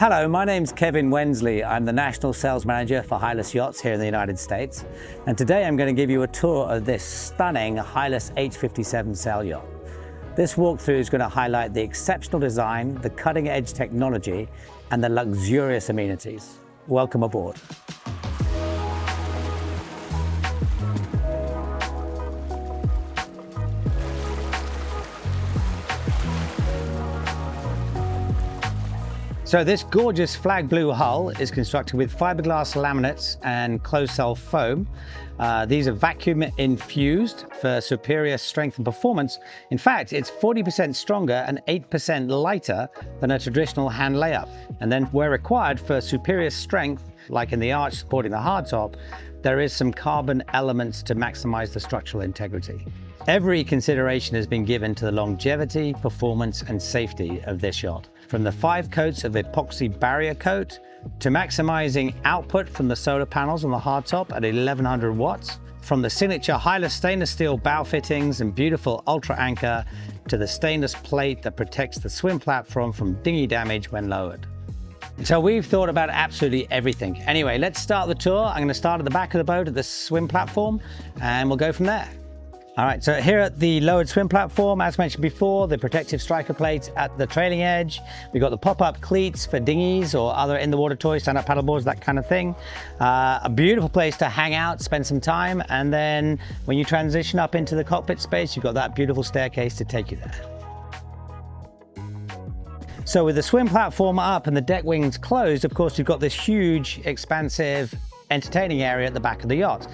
Hello, my name's Kevin Wensley. I'm the National Sales Manager for Hylas Yachts here in the United States. And today I'm going to give you a tour of this stunning Hylas H57 sail yacht. This walkthrough is going to highlight the exceptional design, the cutting edge technology, and the luxurious amenities. Welcome aboard. So this gorgeous flag blue hull is constructed with fiberglass laminates and closed cell foam. These are vacuum infused for superior strength and performance. In fact, it's 40% stronger and 8% lighter than a traditional hand layup. And then where required for superior strength, like in the arch supporting the hardtop, there is some carbon elements to maximize the structural integrity. Every consideration has been given to the longevity, performance, and safety of this yacht. From the 5 coats of epoxy barrier coat, to maximizing output from the solar panels on the hardtop at 1100 watts, from the signature Hylas stainless steel bow fittings and beautiful ultra anchor, to the stainless plate that protects the swim platform from dinghy damage when lowered. So we've thought about absolutely everything. Anyway, let's start the tour. I'm going to start at the back of the boat at the swim platform, and we'll go from there. All right, so here at the lowered swim platform, as mentioned before, the protective striker plate at the trailing edge. We've got the pop-up cleats for dinghies or other in-the-water toys, stand-up paddleboards, that kind of thing. A beautiful place to hang out, spend some time, and then when you transition up into the cockpit space, you've got that beautiful staircase to take you there. So with the swim platform up and the deck wings closed, of course, you've got this huge, expansive, entertaining area at the back of the yacht.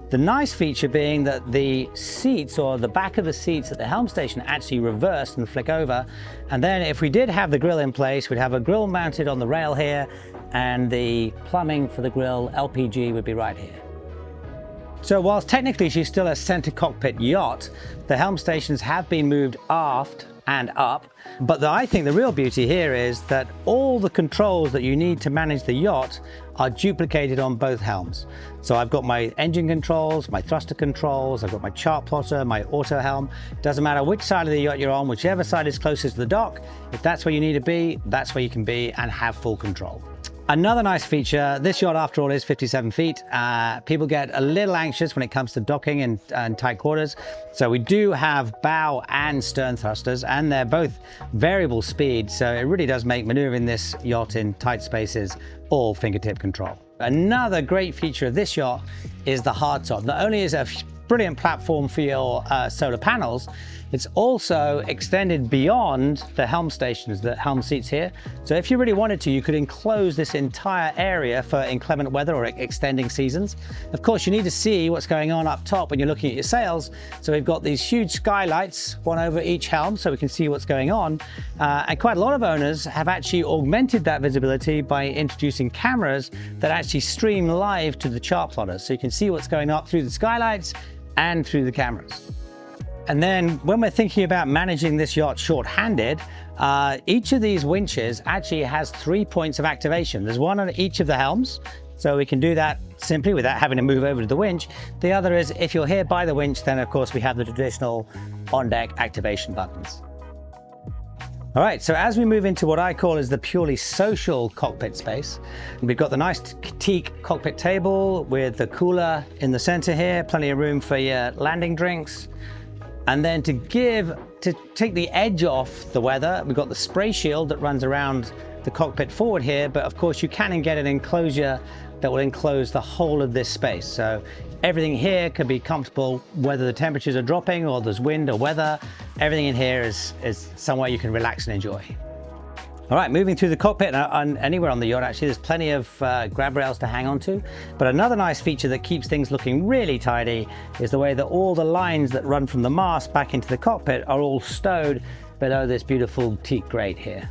The nice feature being that the seats, or the back of the seats at the helm station, actually reverse and flick over. And then if we did have the grill in place, we'd have a grill mounted on the rail here, and the plumbing for the grill, LPG, would be right here. So whilst technically she's still a center cockpit yacht, the helm stations have been moved aft and up. But I think the real beauty here is that all the controls that you need to manage the yacht are duplicated on both helms. So I've got my engine controls, my thruster controls, I've got my chart plotter, my auto helm. Doesn't matter which side of the yacht you're on, whichever side is closest to the dock, if that's where you need to be, that's where you can be and have full control. Another nice feature, this yacht after all is 57 feet. People get a little anxious when it comes to docking and tight quarters. So we do have bow and stern thrusters, and they're both variable speed. So it really does make maneuvering this yacht in tight spaces all fingertip control. Another great feature of this yacht is the hardtop. Not only is it a brilliant platform for your solar panels, it's also extended beyond the helm stations, the helm seats here. So if you really wanted to, you could enclose this entire area for inclement weather or extending seasons. Of course, you need to see what's going on up top when you're looking at your sails. So we've got these huge skylights, one over each helm, so we can see what's going on. And quite a lot of owners have actually augmented that visibility by introducing cameras that actually stream live to the chart plotters. So you can see what's going on through the skylights and through the cameras. And then when we're thinking about managing this yacht short-handed, each of these winches actually has 3 points of activation. There's one on each of the helms, so we can do that simply without having to move over to the winch. The other is if you're here by the winch, then of course we have the traditional on-deck activation buttons. All right, so as we move into what I call is the purely social cockpit space, we've got the nice teak cockpit table with the cooler in the center here, plenty of room for your landing drinks. And then to take the edge off the weather, we've got the spray shield that runs around the cockpit forward here, but of course you can get an enclosure that will enclose the whole of this space. So everything here can be comfortable, whether the temperatures are dropping or there's wind or weather. Everything in here is somewhere you can relax and enjoy. All right, moving through the cockpit and anywhere on the yacht, actually, there's plenty of grab rails to hang on to. But another nice feature that keeps things looking really tidy is the way that all the lines that run from the mast back into the cockpit are all stowed below this beautiful teak grate here.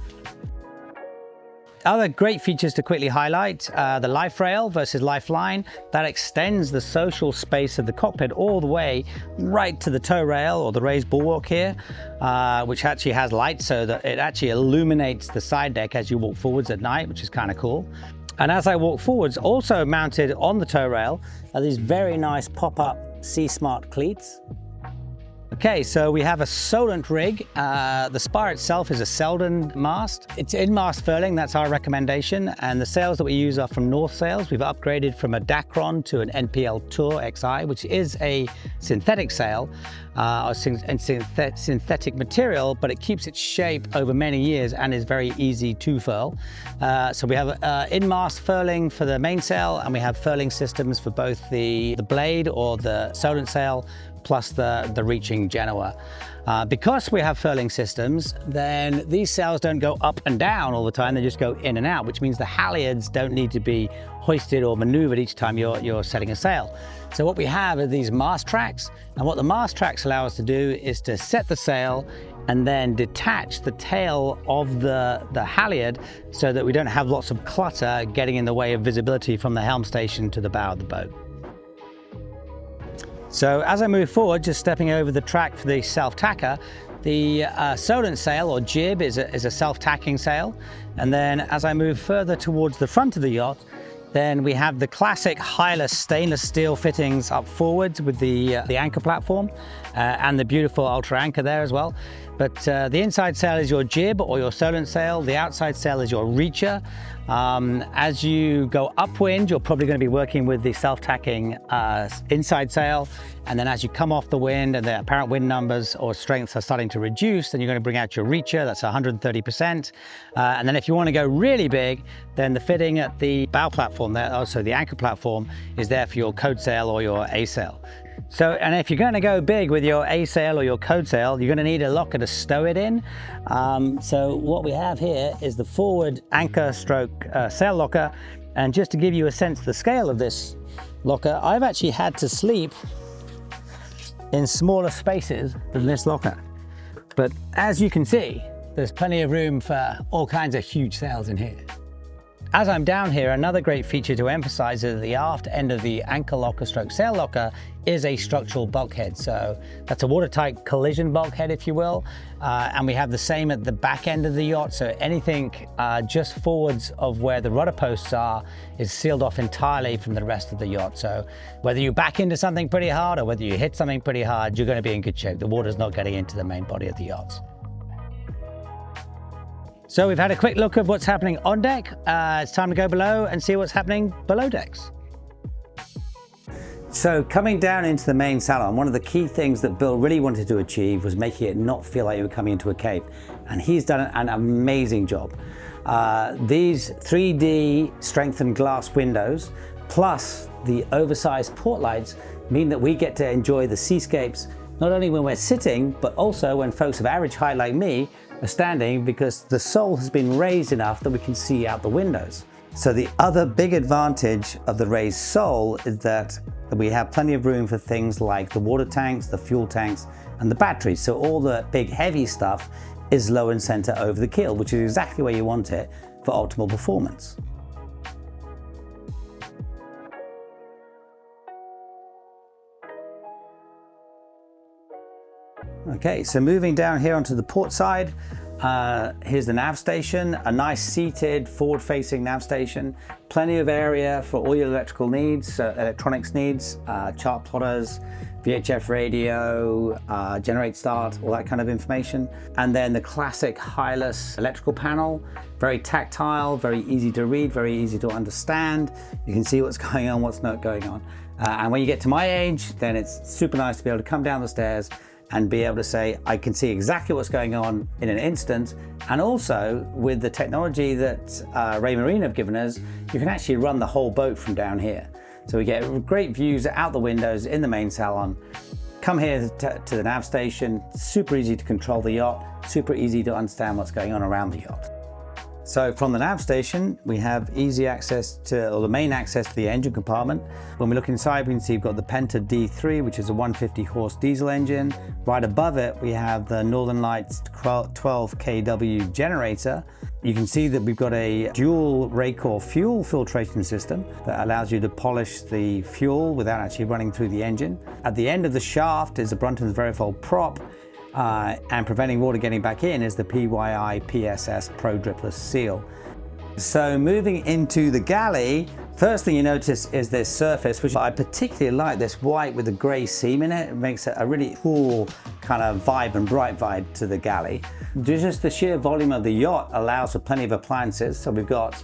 Other great features to quickly highlight, the life rail versus lifeline. That extends the social space of the cockpit all the way right to the tow rail or the raised bulwark here, which actually has lights so that it actually illuminates the side deck as you walk forwards at night, which is kind of cool. And as I walk forwards, also mounted on the tow rail are these very nice pop-up Sea Smart cleats. Okay, so we have a Solent rig. The spar itself is a Selden mast. It's in mast furling, that's our recommendation. And the sails that we use are from North Sails. We've upgraded from a Dacron to an NPL Tour XI, which is a synthetic sail, synthetic material, but it keeps its shape over many years and is very easy to furl. So we have in-mast furling for the mainsail, and we have furling systems for both the blade or the Solent sail, plus the reaching Genoa. Because we have furling systems, then these sails don't go up and down all the time, they just go in and out, which means the halyards don't need to be hoisted or maneuvered each time you're setting a sail. So what we have are these mast tracks, and what the mast tracks allow us to do is to set the sail and then detach the tail of the halyard so that we don't have lots of clutter getting in the way of visibility from the helm station to the bow of the boat. So as I move forward, just stepping over the track for the self-tacker, the Solent sail or jib is a self-tacking sail. And then as I move further towards the front of the yacht, then we have the classic Hylas stainless steel fittings up forwards with the anchor platform and the beautiful ultra anchor there as well. But the inside sail is your jib or your Solent sail. The outside sail is your reacher. As you go upwind, you're probably going to be working with the self-tacking inside sail. And then as you come off the wind and the apparent wind numbers or strengths are starting to reduce, then you're going to bring out your reacher, that's 130%. And then if you want to go really big, then the fitting at the bow platform there, also the anchor platform, is there for your code sail or your A sail. So, and if you're going to go big with your A sail or your code sail, you're going to need a locker to stow it in. So what we have here is the forward anchor stroke sail locker. And just to give you a sense of the scale of this locker, I've actually had to sleep in smaller spaces than this locker. But as you can see, there's plenty of room for all kinds of huge sails in here. As I'm down here, another great feature to emphasize is the aft end of the anchor locker stroke sail locker is a structural bulkhead. So that's a watertight collision bulkhead, if you will. And we have the same at the back end of the yacht. So anything just forwards of where the rudder posts are is sealed off entirely from the rest of the yacht. So whether you back into something pretty hard or whether you hit something pretty hard, you're going to be in good shape. The water's not getting into the main body of the yacht. So we've had a quick look at what's happening on deck. It's time to go below and see what's happening below decks. So coming down into the main salon, one of the key things that Bill really wanted to achieve was making it not feel like you were coming into a cave. And he's done an amazing job. These 3D strengthened glass windows, plus the oversized port lights, mean that we get to enjoy the seascapes, not only when we're sitting, but also when folks of average height like me are standing, because the sole has been raised enough that we can see out the windows. So the other big advantage of the raised sole is that we have plenty of room for things like the water tanks, the fuel tanks, and the batteries. So all the big heavy stuff is low and center over the keel, which is exactly where you want it for optimal performance. Okay, so moving down here onto the port side, here's the nav station, a nice seated forward-facing nav station, plenty of area for all your electrical needs, electronics needs, chart plotters, VHF radio, generate start, all that kind of information. And then the classic Hylas electrical panel, very tactile, very easy to read, very easy to understand. You can see what's going on, what's not going on. And when you get to my age, then it's super nice to be able to come down the stairs and be able to say, I can see exactly what's going on in an instant. And also with the technology that Ray Marine have given us, you can actually run the whole boat from down here. So we get great views out the windows in the main salon. Come here to the nav station, super easy to control the yacht, super easy to understand what's going on around the yacht. So from the nav station, we have easy access to, or the main access to the engine compartment. When we look inside, we can see we've got the Penta D3, which is a 150 horse diesel engine. Right above it, we have the Northern Lights 12 kW generator. You can see that we've got a dual Raycor fuel filtration system that allows you to polish the fuel without actually running through the engine. At the end of the shaft is a Brunton's Verifold prop, and preventing water getting back in is the PYI PSS Pro Dripless Seal. So moving into the galley, first thing you notice is this surface, which I particularly like, this white with the grey seam in it. It makes it a really cool kind of vibe and bright vibe to the Galley. Just the sheer volume of the yacht allows for plenty of appliances. So we've got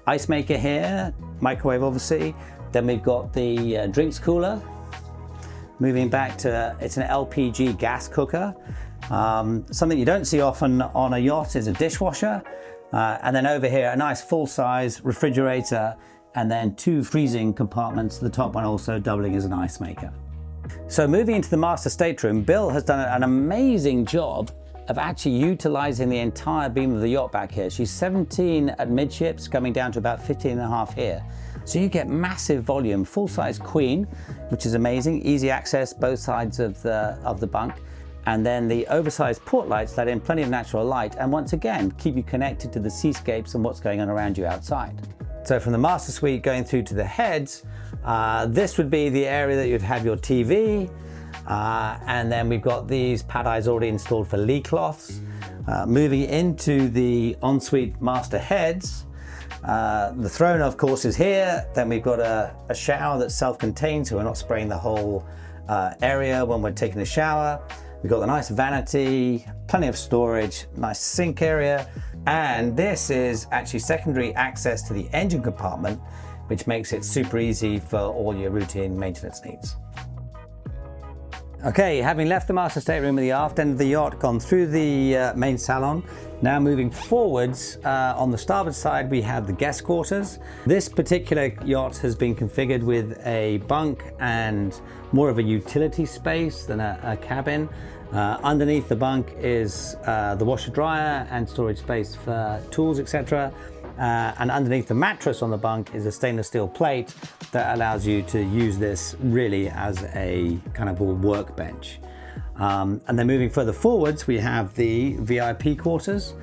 ice maker here, microwave obviously. Then we've got the drinks cooler. Moving back to, it's an LPG gas cooker. Something you don't see often on a yacht is a dishwasher. And then over here, a nice full-size refrigerator, and then 2 freezing compartments, the top one also doubling as an ice maker. So moving into the master stateroom, Bill has done an amazing job of actually utilizing the entire beam of the yacht back here. She's 17 at midships, coming down to about 15.5 here. So you get massive volume, full-size queen, which is amazing, easy access both sides of the bunk. And then the oversized port lights let in plenty of natural light, and once again, keep you connected to the seascapes and what's going on around you outside. So from the master suite going through to the heads, this would be the area that you'd have your TV, and then we've got these pad eyes already installed for lee cloths. Moving into the ensuite master heads, the throne of course is here. Then we've got a shower that's self-contained, so we're not spraying the whole area when we're taking a shower. We've got the nice vanity, plenty of storage, nice sink area, and this is actually secondary access to the engine compartment, which makes it super easy for all your routine maintenance needs. Okay, having left the master stateroom at the aft end of the yacht, gone through the main salon, now moving forwards, on the starboard side we have the guest quarters. This particular yacht has been configured with a bunk and more of a utility space than a cabin. Underneath the bunk is the washer dryer and storage space for tools, etc. And underneath the mattress on the bunk is a stainless steel plate that allows you to use this really as a kind of a workbench. And then moving further forwards, we have the VIP quarters.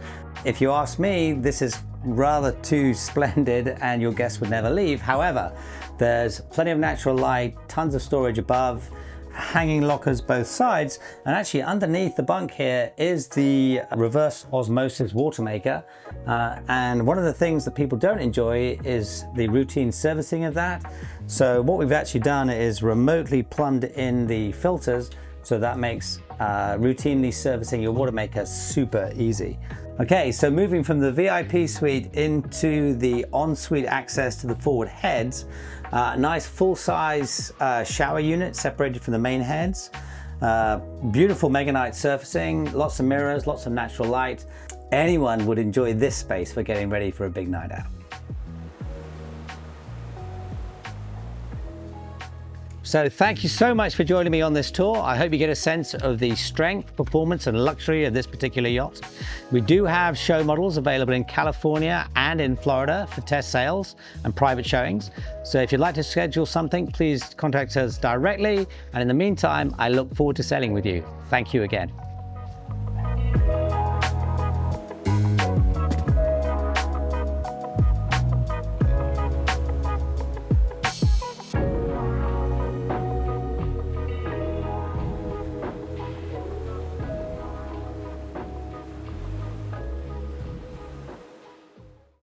If you ask me, this is rather too splendid and your guests would never leave. However, there's plenty of natural light, tons of storage above, hanging lockers both sides, and actually underneath the bunk here is the reverse osmosis water maker. And one of the things that people don't enjoy is the routine servicing of that. So what we've actually done is remotely plumbed in the filters, so that makes routinely servicing your water maker super easy. Okay, so moving from the VIP suite into the ensuite access to the forward heads, nice full-size shower unit separated from the main heads. Beautiful Meganite surfacing, lots of mirrors, lots of natural light. Anyone would enjoy this space for getting ready for a big night out. So thank you so much for joining me on this tour. I hope you get a sense of the strength, performance and luxury of this particular yacht. We do have show models available in California and in Florida for test sales and private showings. So if you'd like to schedule something, please contact us directly. And in the meantime, I look forward to sailing with you. Thank you again.